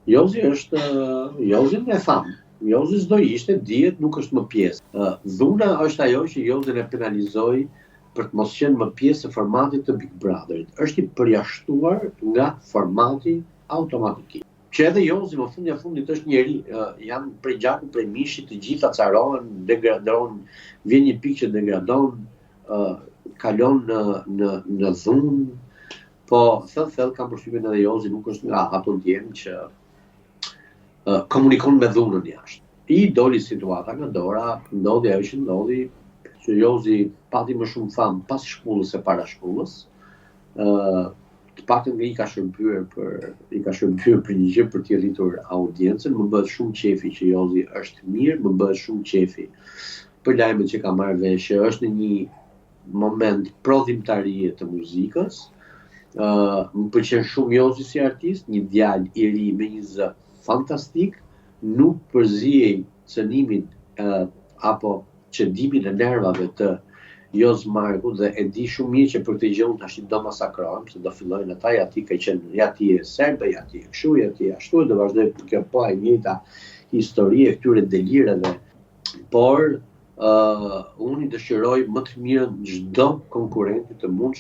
Jozi është, Jozin e tham. Jozi s'do ishte, dihet nuk është më pjesë. Dhuna është ajo që Jozin e penalizoi për të mos qenë më pjesë e formatit të Big Brotherit. Është i përjashtuar nga formati automatikisht. Që edhe Jozi më fundit është njeri, janë prej gjakut, prej mishit, të gjitha carohen, degradon, vjen një pikë që degradon, kalon në dhunë, po thellë kam përshtypjen edhe Jozi nuk është nga ato djemë që komunikon me dhunën jashtë. I doli situata nga dora, ndodhi ajo që ndodhi, që Jozi pati më shumë famë pas shkollës se para shkollës. Të paktën i ka shërbyer për një gjë për t'i rritur audiencën, më bëhet shumë qefi që Jozi është mirë, më bëhet shumë qefi për lajmet që ka marrë vesh, që është në një moment prodhimtarie të muzikës. Më pëlqen shumë Jozi si artist, një djalë i ri me një zë fantastik, nuk përziej cënimin apo çedimin e nervave të Joz Marku dhe e di shumë mirë që për këtë gjë unë tash do masakrohem, se do fillojnë ata, ja ti ka qenë, ja ti e serbe, ja ti e kështu, ja ti ashtu, do vazhdoj kjo po e njëjta histori e këtyre delireve. Por unë i dëshiroj më të mirën çdo konkurrenti të mundshëm